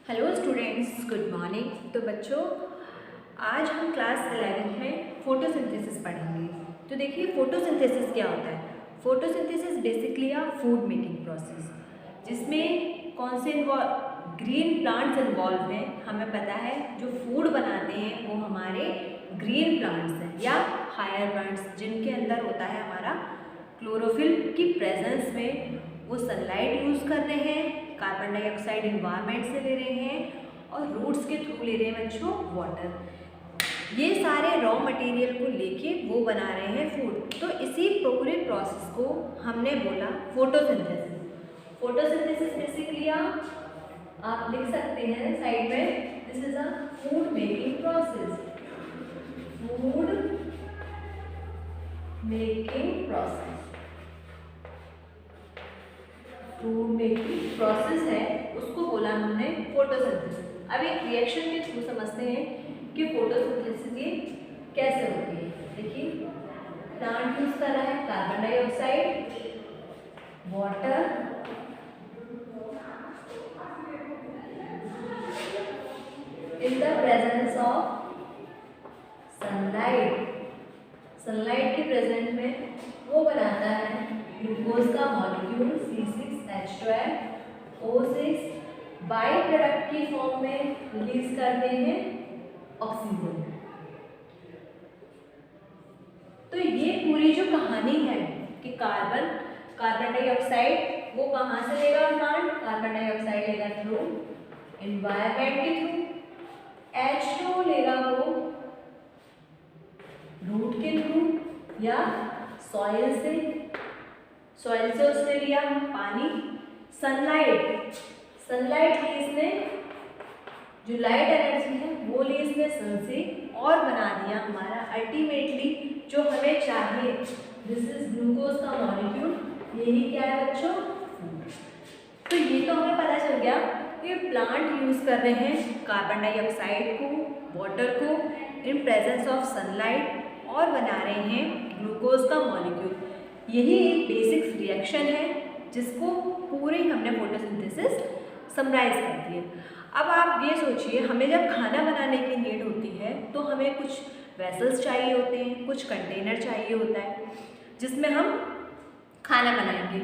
Hello students, good morning. तो बच्चों, आज हम क्लास 11 में फोटोसिंथेसिस पढ़ेंगे। तो देखिए, फोटोसिंथेसिस क्या होता है। फोटोसिंथेसिस बेसिकली अ फूड मेकिंग प्रोसेस, जिसमें कौन से ग्रीन प्लांट्स इन्वॉल्व हैं। हमें पता है जो फूड बनाते हैं वो हमारे ग्रीन प्लांट्स हैं या हायर प्लांट्स, जिनके अंदर होता है हमारा क्लोरोफिल की प्रेजेंस में वो सनलाइट यूज़ कर रहे हैं, कार्बन डाइऑक्साइड इन्वायरमेंट से ले रहे हैं और रूट्स के थ्रू ले रहे हैं बच्चों वाटर। ये सारे रॉ मटेरियल को लेके वो बना रहे हैं फूड। तो इसी पूरे प्रोसेस को हमने बोला फोटोसिंथेसिस। फोटोसिंथेसिस बेसिकली आप लिख सकते हैं साइड में, this is a food making process. Food making process, food making process है, उसको बोला हमने फोटोसिंथेसिस। अब एक रिएक्शन के थ्रू समझते हैं कि फोटोसिंथेसिस ये कैसे होती है। देखिए, प्लांट यूज कर रहा है carbon dioxide, water, in the presence of sunlight. Sunlight के प्रेजेंट में वो बनाता है ग्लूकोज का मॉलिक्यूल C6H12O6, बाई प्रोडक्ट की फॉर्म में रिलीज करते हैं ऑक्सीजन। तो ये पूरी जो कहानी है कि कार्बन डाइऑक्साइड वो कहाँ से लेगा प्लांट, कार्बन डाइऑक्साइड लेगा थ्रू एनवायरनमेंट के थ्रू, H2 लेगा वो रूट के थ्रू या सॉइल से उसने लिया पानी, सनलाइट ली इसने, जो लाइट एनर्जी है वो ली इसने सन से और बना दिया हमारा अल्टीमेटली जो हमें चाहिए, दिस इज ग्लूकोज का मॉलिक्यूल। यही क्या है बच्चों, फूड। तो ये तो हमें पता चल गया कि प्लांट यूज कर रहे हैं कार्बन डाइऑक्साइड को, वाटर को इन प्रेजेंस ऑफ सनलाइट और बना रहे हैं ग्लूकोज का मॉलिक्यूल। यही एक बेसिक रिएक्शन है जिसको पूरे हमने फोटोसिंथेसिस समराइज कर दिया। अब आप ये सोचिए, हमें जब खाना बनाने की नीड होती है तो हमें कुछ वेसल्स चाहिए होते हैं, कुछ कंटेनर चाहिए होता है जिसमें हम खाना बनाएंगे।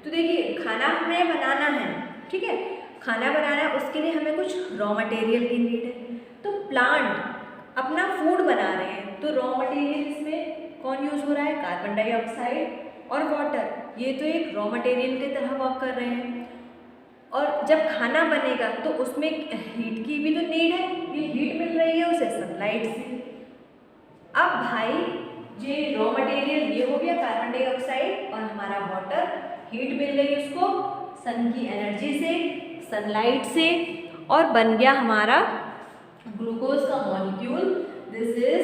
तो देखिए, खाना हमें बनाना है, ठीक है, खाना बनाना है, उसके लिए हमें कुछ रॉ मटेरियल की नीड है। तो प्लांट अपना फूड बना रहे हैं, तो रॉ मटेरियल इसमें कौन यूज़ हो रहा है, कार्बन डाइऑक्साइड और वाटर। ये तो एक रॉ मटेरियल की तरह वर्क कर रहे हैं। और जब खाना बनेगा तो उसमें हीट की भी तो नीड है, ये हीट मिल रही है उसे सनलाइट से। अब भाई, ये रॉ मटेरियल ये हो गया कार्बन डाइऑक्साइड और हमारा वाटर, हीट मिल रही है उसको सन की एनर्जी से, सनलाइट से, और बन गया हमारा ग्लूकोज का molecule. This is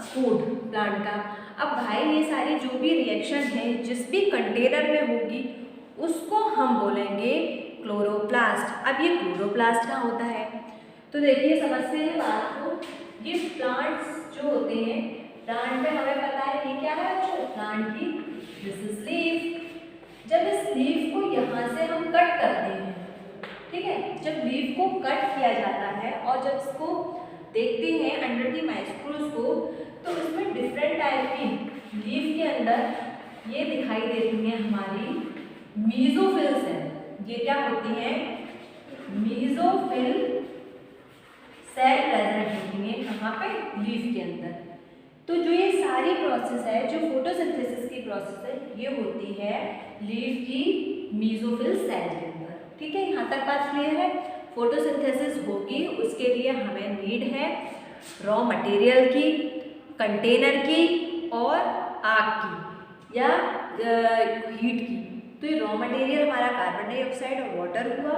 food plant का। अब भाई, ये सारी जो भी रिएक्शन है जिस भी कंटेनर में होगी उसको हम बोलेंगे क्लोरोप्लास्ट। अब ये क्लोरोप्लास्ट क्या होता है, तो देखिए समझते हैं बात को। ये प्लांट्स जो होते हैं, प्लांट में हमें पता है ये क्या है बच्चों, प्लांट की दिस इज लीफ। जब इस लीफ को यहाँ से हम कट करते हैं, ठीक है, जब लीफ को कट किया जाता है और जब इसको देखते हैं अंडर द माइक्रोस्कोप तो इसमें डिफरेंट टाइप की लीफ के अंदर ये दिखाई देती हैं हमारी मीजोफिल सेल। ये क्या होती हैं, मीजोफिल सेल प्रेजेंट होती हैं कहाँ पे, लीफ के अंदर। तो जो ये सारी प्रोसेस है, जो फोटोसिंथेसिस की प्रोसेस है, ये होती है लीफ की मीजोफिल सेल के अंदर। ठीक है, यहाँ तक बात क्लियर है। फोटोसिंथेसिस होगी, उसके लिए हमें नीड है रॉ मटेरियल की, कंटेनर की और आग की या हीट की। तो ये रॉ मटेरियल हमारा कार्बन डाइऑक्साइड और वाटर हुआ,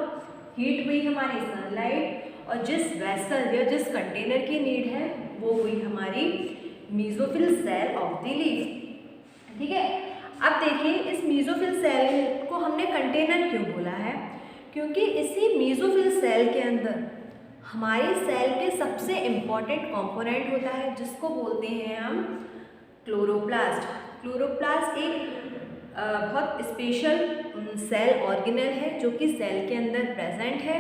हीट हुई हमारी सनलाइट, और जिस वेसल या जिस कंटेनर की नीड है वो हुई हमारी mesophyll cell of the leaf. ठीक है, अब देखिए, इस मीजोफिल सेल को हमने कंटेनर क्यों बोला है, क्योंकि इसी मीजोफिल सेल के अंदर हमारी सेल के सबसे इम्पॉर्टेंट कंपोनेंट होता है जिसको बोलते हैं हम क्लोरोप्लास्ट। क्लोरोप्लास्ट एक बहुत स्पेशल सेल ऑर्गेनल है जो कि सेल के अंदर प्रेजेंट है।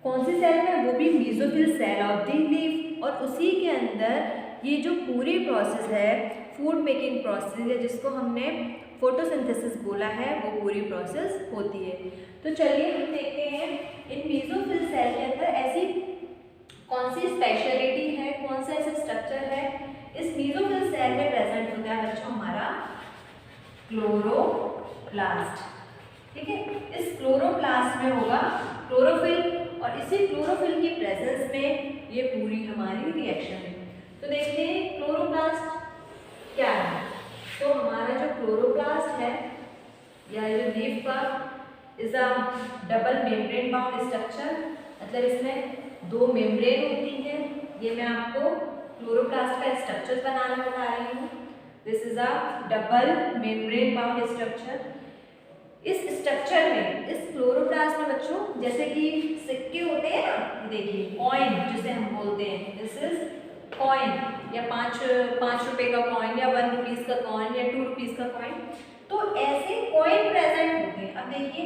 कौन सी सेल में, वो भी mesophyll cell of the leaf. और उसी के अंदर ये जो पूरी प्रोसेस है फूड मेकिंग प्रोसेस है, जिसको हमने फोटोसिंथेसिस बोला है, वो पूरी प्रोसेस होती है। तो चलिए हम देखते हैं इन मेसोफिल सेल के अंदर ऐसी कौन सी स्पेशलिटी है, कौन सा ऐसा स्ट्रक्चर है इस मेसोफिल सेल में प्रेजेंट होता है बच्चों, हमारा क्लोरोप्लास्ट। ठीक है, इस क्लोरोप्लास्ट में होगा क्लोरोफिल, और इसी क्लोरोफिल की प्रेजेंस में ये पूरी हमारी रिएक्शन है। तो देखते हैं क्लोरोप्लास्ट क्या है। तो हमारा जो क्लोरोप्लास्ट है या जो लीफ का is a double membrane bound structure, मतलब इसमें दो मेम्ब्रेन होती है। ये मैं आपको क्लोरोप्लास्ट का स्ट्रक्चर बनाना बता रही हूँ। This is a double membrane bound structure. इस स्ट्रक्चर में, इस क्लोरोप्लास्ट में बच्चों, जैसे कि सिक्के होते हैं ना, देखिए कॉइन जिसे हम बोलते हैं, दिस इज कॉइन, या पाँच रुपए का कॉइन, या 1 रुपीज का कॉइन, या 2 रुपीज का कॉइन। तो ऐसे कॉइन प्रेजेंट होते हैं। अब देखिए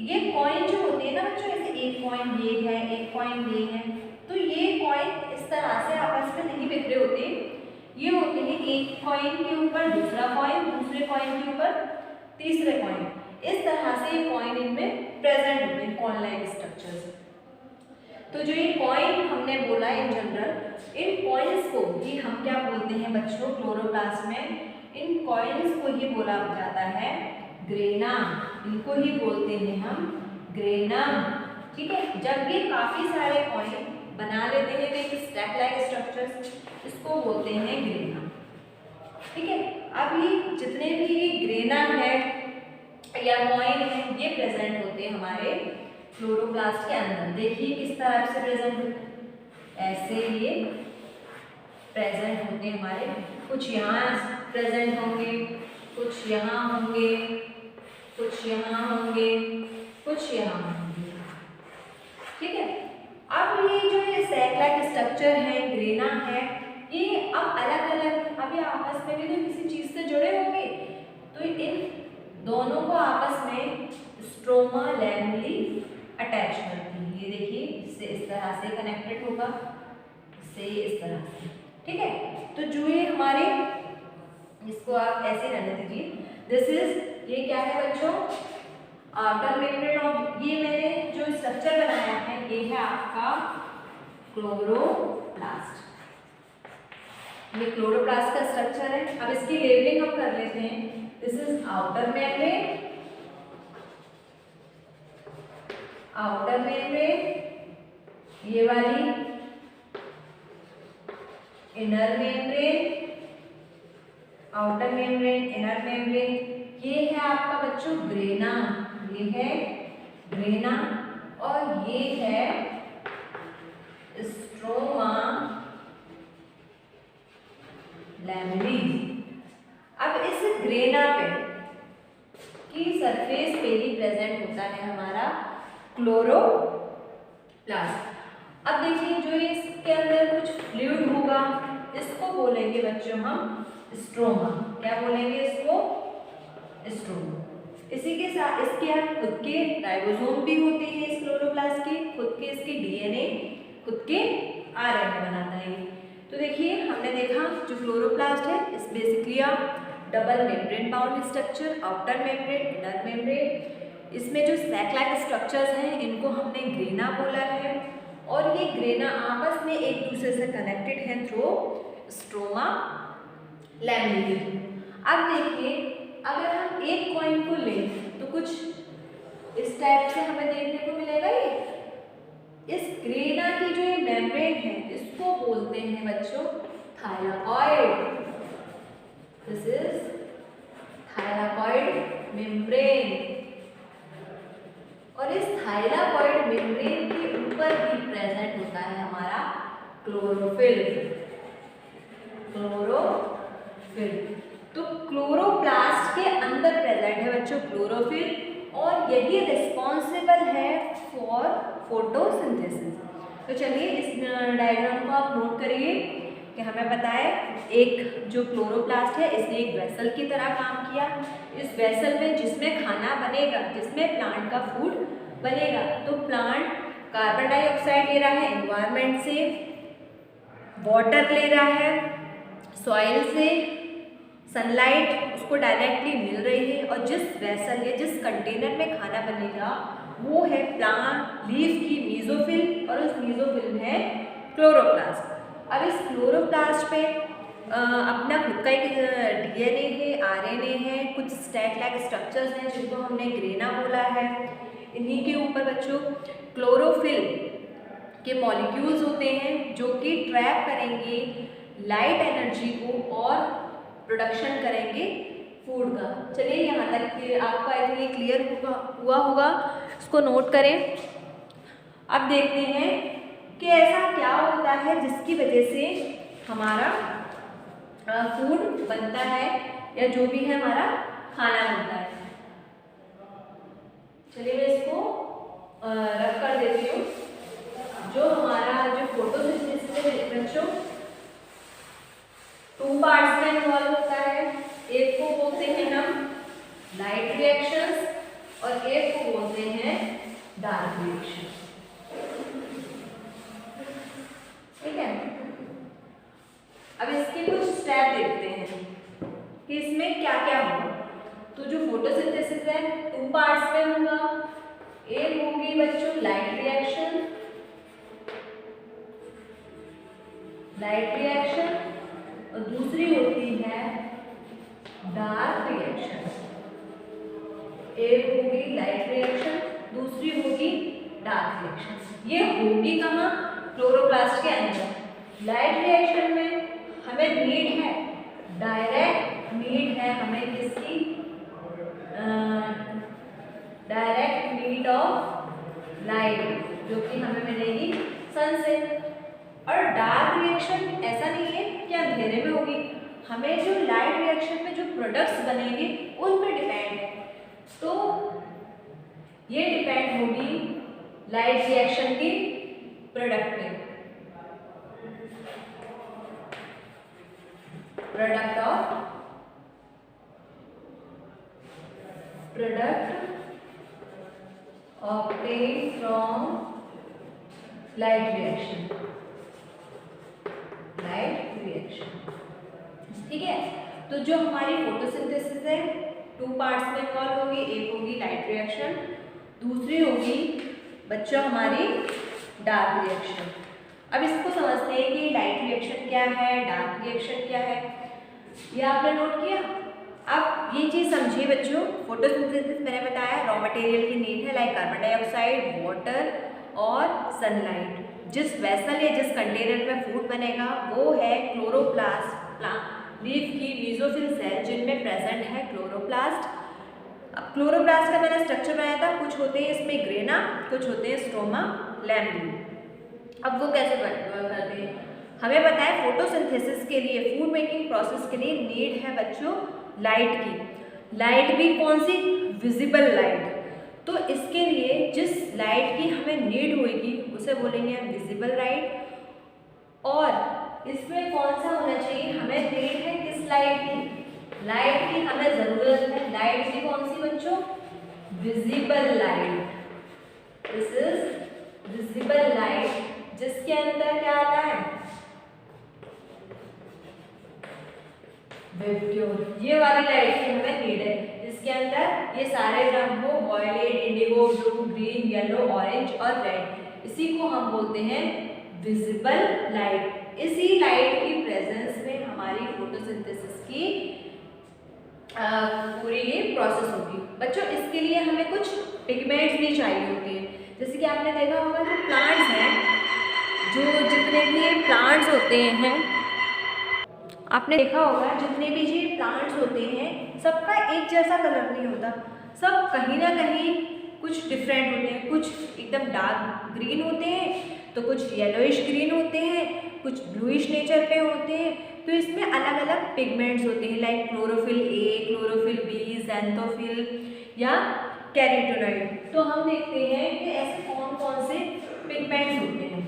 ये कॉइन जो होते हैं ना बच्चों, जैसे एक कॉइन ये है, एक कॉइन ये है, तो ये कॉइन इस तरह से आपस में नहीं बिखरे होते। ये होते हैं एक कॉइन के ऊपर दूसरा कॉइन, दूसरे कॉइन के ऊपर तीसरे कॉइन, इस तरह से ये कॉइन इनमें प्रेजेंट होते हैं, कॉइन लाइक स्ट्रक्चर्स। तो जो ये कॉइन हमने बोला इन जनरल, इन कॉइन्स को ही हम क्या बोलते हैं बच्चों क्लोरोप्लास्ट में, इन कॉइन्स को ही बोला जाता है ग्रेना, इनको ही बोलते हैं हम ग्रेनम। ठीक है, जब ये काफी सारे कॉइन बना लेते हैं एक स्टैक लाइक स्ट्रक्चर्स, इसको बोलते हैं ग्रेना। ठीक है, अब ये जितने भी ग्रेना है या कॉइन है, ये प्रेजेंट होते हैं हमारे क्लोरोप्लास्ट के अंदर। देखिए किस तरह से प्रेजेंट होते हैं, ऐसे ये प्रेजेंट होते हैं हमारे, कुछ यहाँ प्रेजेंट होंगे, कुछ यहाँ होंगे, कुछ यहाँ होंगे, कुछ यहाँ होंगे। ठीक है, अब ये जो ये सैक लाइक स्ट्रक्चर है, ग्रेना है, ये अब अलग अलग, अभी आपस में भी तो किसी चीज से जुड़े होंगे, तो इन दोनों को आपस में स्ट्रोमा लैमेली अटैच करती है। ये देखिए इससे इस तरह से कनेक्टेड होगा, इससे इस तरह से। ठीक है, तो जो ये हमारे, इसको आप ऐसे रहने दीजिए, दिस इज, ये क्या है बच्चों, आउटर मेम्ब्रेन ऑफ, ये मैंने जो स्ट्रक्चर बनाया है ये है आपका क्लोरोप्लास्ट। ये क्लोरोप्लास्ट का स्ट्रक्चर है। अब इसकी लेबलिंग हम कर लेते हैं। This is outer membrane, outer membrane, ये वाली inner membrane, outer membrane, inner membrane, ये है आपका बच्चों ग्रेना, ये है ग्रेना, और ये है स्ट्रोमा लैमेलिस। अब इस ग्रेना पे की सरफेस पे ही प्रेजेंट होता है हमारा क्लोरोप्लास्ट। अब देखिए जो इसके अंदर कुछ फ्लूइड होगा, इसको बोलेंगे बच्चों हम स्ट्रोमा। क्या बोलेंगे इसको, स्ट्रोमा। इसी के साथ इसके खुद के राइबोसोम भी होते हैं इस क्लोरोप्लास्ट के, खुद के इसके डीएनए, खुद के आरएनए बनाता है। तो देखिए हमने देखा जो क्लोरोप्लास्ट है इस basically double membrane bound structure, outer membrane, inner membrane. इसमें जो सैक लाइक स्ट्रक्चर्स हैं इनको हमने ग्रेना बोला है, और ये ग्रेना आपस में एक दूसरे से कनेक्टेड है थ्रू स्ट्रोमा लैमेलिस। अब देखिए अगर हम एक कॉइन को लें तो कुछ इस टाइप से हमें देखने को मिलेगा। ये इस ग्रेना की जो ये मेम्ब्रेन है इसको बोलते हैं बच्चों thylakoid. This is thylakoid membrane, और इस थाइलाकॉइड मेम्ब्रेन के ऊपर भी प्रेजेंट होता है हमारा क्लोरोफिल। क्लोरोफिल तो क्लोरोप्लास्ट के अंदर प्रेजेंट है बच्चों क्लोरोफिल, और यही रिस्पॉन्सिबल है फॉर फोटोसिंथेसिस। तो चलिए इस डायग्राम को आप नोट करिए कि हमें पता है एक जो क्लोरोप्लास्ट है इसने एक वेसल की तरह काम किया। इस वेसल में जिसमें खाना बनेगा, जिसमें प्लांट का फूड बनेगा, तो प्लांट कार्बन डाइऑक्साइड ले रहा है एनवायरनमेंट से, वाटर ले रहा है सॉइल से, सनलाइट उसको डायरेक्टली मिल रही है, और जिस वेसल या जिस कंटेनर में खाना बनेगा वो है प्लांट लीफ की मीजोफिल, और उस मीजोफिल में है क्लोरोप्लास्ट। अब इस क्लोरोप्लास्ट पे अपना खुद का एक डीएनए है, आरएनए है, कुछ स्टैक लाइक स्ट्रक्चर्स हैं जिनको हमने ग्रेना बोला है। इन्हीं के ऊपर बच्चों क्लोरोफिल के मॉलिक्यूल्स होते हैं जो कि ट्रैप करेंगे लाइट एनर्जी को और प्रोडक्शन करेंगे फूड का। चलिए यहाँ तक कि आपका ये क्लियर हुआ होगा, इसको नोट करें। अब देखते हैं कि ऐसा क्या होता है जिसकी वजह से हमारा फूड बनता है या जो भी है हमारा खाना बनता है। चलिए मैं इसको रख कर देती हूँ। जो हमारा जो फोटोसिंथेसिस है बच्चों 2 पार्ट्स में इन्वॉल्व होता है। एक को बोलते हैं हम लाइट रिएक्शंस और एक को बोलते हैं डार्क रिएक्शन। ठीक है, अब इसके कुछ स्टेप देखते हैं कि इसमें क्या क्या होगा। तो जो फोटोसिंथेसिस है 2 पार्ट्स में होगा। एक होगी बच्चों लाइट रिएक्शन, और दूसरी होती है डार्क रिएक्शन। एक होगी लाइट रिएक्शन, दूसरी होगी डार्क रिएक्शन। ये होगी कहाँ? क्लोरोप्लास्ट के अंदर। लाइट रिएक्शन में हमें नीड है, डायरेक्ट नीड है हमें किसकी? डायरेक्ट नीड ऑफ लाइट जो कि हमें मिलेगी सन से। और डार्क रिएक्शन ऐसा नहीं है कि अंधेरे में होगी, हमें जो लाइट रिएक्शन में जो प्रोडक्ट्स बनेंगे उन पर डिपेंड है। तो ये डिपेंड होगी लाइट रिएक्शन की प्रोडक्ट पे, product obtained from light reaction, ठीक है। तो जो हमारी फोटोसिंथेसिस है 2 पार्ट्स में इन्वॉल्व होगी। एक होगी लाइट रिएक्शन, दूसरी होगी बच्चों हमारी डार्क रिएक्शन। अब इसको समझते हैं कि लाइट रिएक्शन क्या है, डार्क रिएक्शन क्या है, ये आपने नोट किया। अब ये चीज़ समझिए बच्चों, फोटोसिंथेसिस मैंने बताया रॉ मटेरियल की नीड है लाइक कार्बन डाइऑक्साइड, वाटर और सनलाइट। जिस वेसल या जिस कंटेनर में फूड बनेगा वो है क्लोरोप्लास्ट, लीफ की मीजोफिल सेल जिनमें प्रेजेंट है क्लोरोप्लास्ट। अब क्लोरोप्लास्ट का मैंने स्ट्रक्चर बनाया था, कुछ होते हैं इसमें ग्रेना, कुछ होते हैं स्ट्रोमा लैमेली। अब वो कैसे करते हैं? हमें पता है फोटोसिंथेसिस के लिए, फूड मेकिंग प्रोसेस के लिए नीड है बच्चों लाइट की। लाइट भी कौन सी? Visible light. तो इसके लिए जिस लाइट की हमें नीड होगी उसे बोलेंगे हम विजिबल लाइट। और इसमें कौन सा होना चाहिए? हमें नीड है किस लाइट की? लाइट की हमें जरूरत है, लाइट की कौन सी बच्चों? Visible light. This is visible light जिसके अंदर क्या आता है? वेक्यूर। ये वाली लाइट की हमें नीड है जिसके अंदर ये सारे रंग हो, violet, indigo, blue, green, yellow, orange और रेड। इसी को हम बोलते हैं विजिबल लाइट। इसी लाइट की प्रेजेंस में हमारी फोटोसिंथेसिस की पूरी ये प्रोसेस होगी। बच्चों इसके लिए हमें कुछ पिगमेंट्स भी चाहिए होते हैं। जैसे कि आपने देखा होगा जो प्लांट्स हैं, जो जितने भी प्लांट्स होते हैं, आपने देखा होगा जितने भी ये प्लांट्स होते हैं सबका एक जैसा कलर नहीं होता, सब कहीं ना कहीं कुछ डिफरेंट होते हैं। कुछ एकदम डार्क ग्रीन होते हैं तो कुछ येलोइश ग्रीन होते हैं, कुछ ब्लूइश नेचर पे होते हैं। तो इसमें अलग अलग पिगमेंट्स होते हैं like chlorophyll A, chlorophyll B, xanthophyll या कैरोटीनॉइड। तो हम देखते हैं कि ऐसे कौन कौन से पिगमेंट्स होते हैं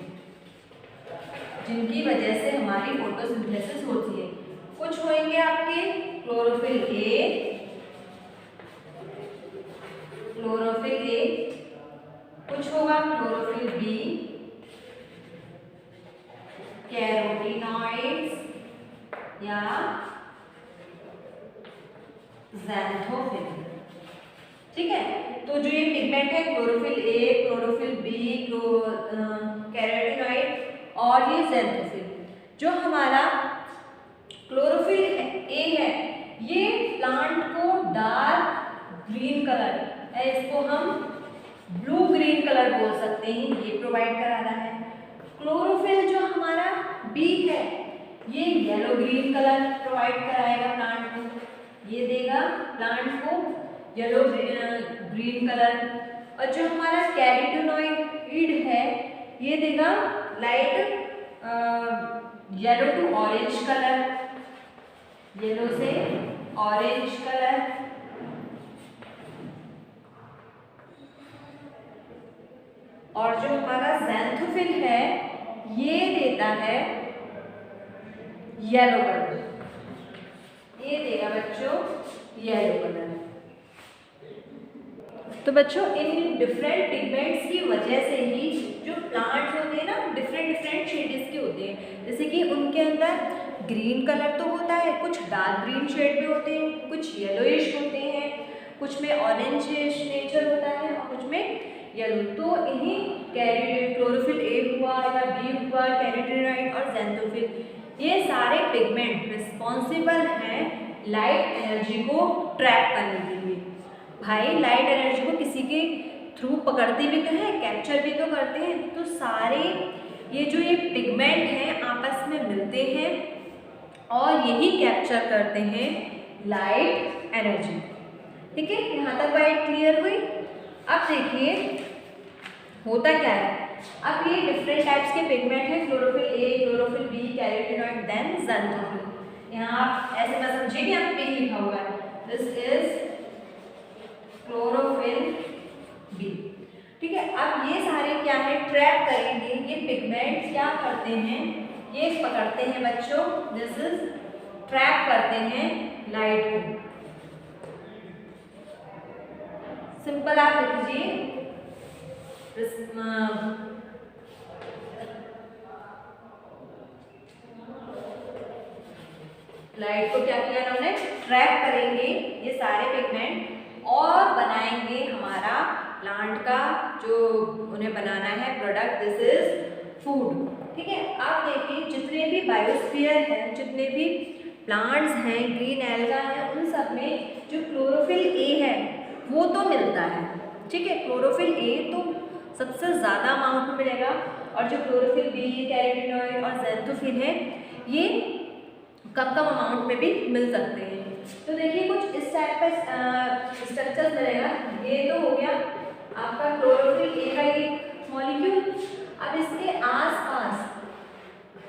जिनकी वजह से हमारी फोटोसिंथेसिस होती है। कुछ होंगे आपके क्लोरोफिल ए, कुछ होगा क्लोरोफिल बी, कैरोटीनॉइड्स या ज़ैंथोफिल। ठीक है, तो जो ये पिगमेंट है chlorophyll A, chlorophyll B, carotenoid और ये ज़ैंथोफिल, जो हमारा क्लोरोफिल ए है ये प्लांट को डार्क ग्रीन कलर, इसको हम ब्लू ग्रीन कलर बोल सकते हैं, ये प्रोवाइड करा रहा है। क्लोरोफिल जो हमारा बी है ये येलो ग्रीन कलर प्रोवाइड कराएगा प्लांट को, ये देगा प्लांट को येलो ग्रीन कलर। और जो हमारा कैरोटीनॉइड है ये देगा light yellow to orange colour, yellow से ऑरेंज कलर। और जो हमारा ज़ैंथोफिल है ये देता है येलो कलर, ये देगा बच्चों येलो कलर। तो बच्चों इन डिफरेंट पिगमेंट्स की वजह से ही जो प्लांट्स होते हैं ना डिफरेंट शेड्स के होते हैं, जैसे कि उनके अंदर ग्रीन कलर तो होता है, कुछ डार्क ग्रीन शेड भी होते हैं, कुछ येलोइश होते हैं, कुछ में ऑरेंज नेचर होता है और कुछ में येलो। तो इन्हीं क्लोरोफिल ए हुआ या बी हुआ, कैरोटीनॉइड और ज़ैंथोफिल, ये सारे पिगमेंट रिस्पॉन्सिबल हैं लाइट एनर्जी को ट्रैप करने के लिए। भाई लाइट एनर्जी को किसी के थ्रू पकड़ते भी तो हैं, कैप्चर भी तो करते हैं, तो सारे ये पिगमेंट हैं आपस में मिलते हैं और यही कैप्चर करते हैं लाइट एनर्जी। ठीक है, यहाँ तक बात क्लियर हुई। अब देखिए होता क्या है, अब ये डिफरेंट टाइप्स के पिगमेंट हैं, chlorophyll A, chlorophyll B, carotenoid then xanthophyll. यहाँ आप ऐसे मत समझिए कि यहाँ पे लिखा हुआ है, दिस इज क्लोरोफिल बी। ठीक है, अब ये सारे क्या है ट्रैप करेंगे, ये पिगमेंट क्या करते हैं, ये पकड़ते हैं बच्चों, दिस इज ट्रैप करते हैं लाइट को। सिंपल आप लिख लीजिए लाइट को क्या किया इन्होंने, ट्रैप करेंगे ये सारे पिगमेंट और बनाएंगे हमारा प्लांट का जो उन्हें बनाना है प्रोडक्ट, दिस इज फूड। ठीक है, आप देखिए जितने भी बायोस्फीयर है, जितने भी प्लांट्स हैं, ग्रीन एल्गा है, उन सब में जो क्लोरोफिल ए है वो तो मिलता है। ठीक है, क्लोरोफिल ए तो सबसे ज़्यादा अमाउंट में मिलेगा और जो क्लोरोफिल बी, कैरोटीनॉइड और ज़ैंथोफिल है ये कम अमाउंट में भी मिल सकते हैं। तो देखिए कुछ इस टाइप का स्ट्रक्चर मिलेगा। ये तो हो गया आपका क्लोरोफिल ए का एक मॉलिक्यूल। अब इसके आसपास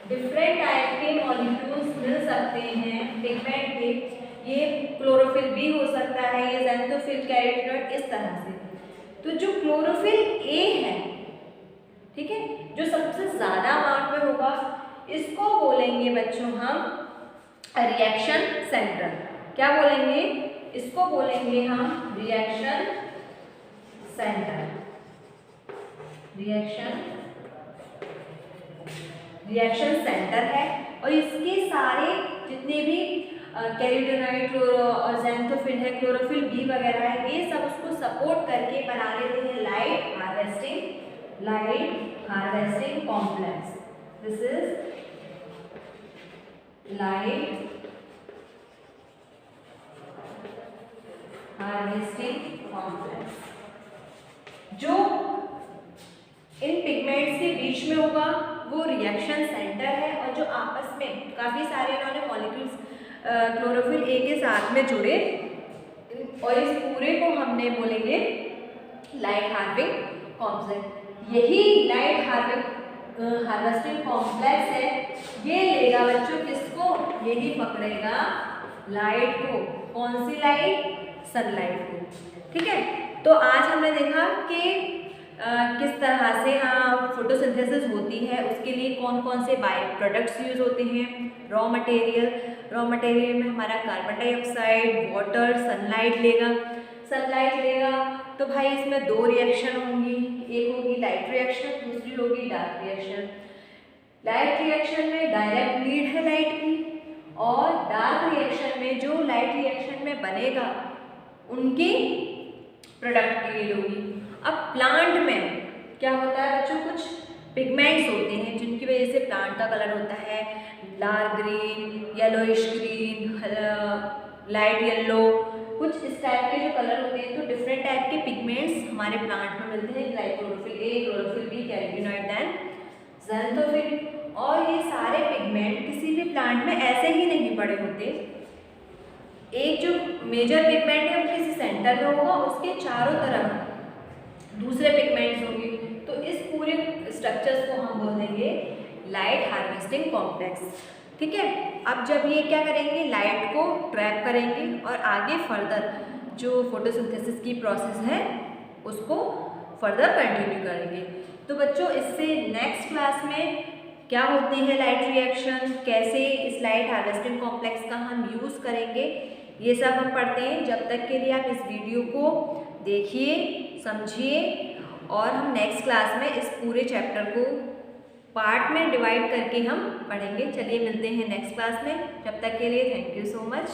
डिफरेंट टाइप के मॉलिक्यूल्स मिल सकते हैं पिगमेंट के, ये क्लोरोफिल बी हो सकता है, ये ज़ैंथोफिल, कैरोटीनॉइड, इस तरह से। तो जो क्लोरोफिल ए है, ठीक है, जो सबसे ज़्यादा अमाउंट में होगा, इसको बोलेंगे बच्चों हम रिएक्शन सेंटर। क्या बोलेंगे, इसको बोलेंगे हम रिएक्शन सेंटर। रिएक्शन सेंटर है और इसके सारे जितने भी कैरोटीनॉइड, क्लोरो और ज़ैंथोफिल है, क्लोरोफिल बी वगैरह है, ये सब उसको सपोर्ट करके बना लेते हैं light harvesting complex. This is light harvesting complex, जो इन पिगमेंट्स के बीच में होगा वो रिएक्शन सेंटर है। और जो आपस में काफ़ी सारे इन्होंने मॉलिक्यूल्स क्लोरोफिल ए के साथ में जुड़े और इस पूरे को हमने बोलेंगे लाइट हार्वेस्टिंग कॉम्प्लेक्स। यही लाइट हार्वेस्टिंग कॉम्प्लेक्स है, ये लेगा बच्चों किसको, यही पकड़ेगा लाइट को। कौन सी लाइट, सनलाइट को। ठीक है, तो आज हमने देखा कि किस तरह से फोटोसिंथेसिस होती है, उसके लिए कौन कौन से बाय प्रोडक्ट्स यूज होते हैं। रॉ मटेरियल में हमारा कार्बन डाइऑक्साइड, वाटर, सनलाइट लेगा। सनलाइट लेगा तो भाई इसमें दो रिएक्शन होंगी, एक होगी लाइट रिएक्शन, दूसरी होगी डार्क रिएक्शन। लाइट रिएक्शन में डायरेक्ट लीड है लाइट की, और डार्क रिएक्शन में जो लाइट रिएक्शन में बनेगा उनकी प्रोडक्ट की लीड होगी। अब प्लांट में क्या होता है बच्चों, कुछ पिगमेंट्स होते हैं जिनकी वजह से प्लांट का कलर होता है dark green, yellowish green, light yellow, कुछ इस टाइप के जो कलर होते हैं। तो डिफरेंट टाइप के पिगमेंट्स हमारे प्लांट में मिलते हैं, like chlorophyll A, chlorophyll B, carotenoid and xanthophyll. और ये सारे पिगमेंट किसी भी प्लांट में ऐसे ही नहीं पड़े होते, एक जो मेजर पिगमेंट है वो किसी सेंटर में होगा, उसके चारों तरफ दूसरे पिगमेंट्स होंगे। तो इस पूरे स्ट्रक्चर्स को हम बोल देंगे लाइट हार्वेस्टिंग कॉम्प्लेक्स। ठीक है, अब जब ये क्या करेंगे, लाइट को ट्रैप करेंगे और आगे फर्दर जो फोटोसिंथेसिस की प्रोसेस है उसको फर्दर कंटिन्यू करेंगे। तो बच्चों इससे नेक्स्ट क्लास में क्या होती है लाइट रिएक्शन, कैसे इस लाइट हार्वेस्टिंग कॉम्प्लेक्स का हम यूज़ करेंगे, ये सब हम पढ़ते हैं। जब तक के लिए आप इस वीडियो को देखिए, समझिए, और हम नेक्स्ट क्लास में इस पूरे चैप्टर को पार्ट में डिवाइड करके हम पढ़ेंगे। चलिए मिलते हैं नेक्स्ट क्लास में, जब तक के लिए थैंक यू सो मच।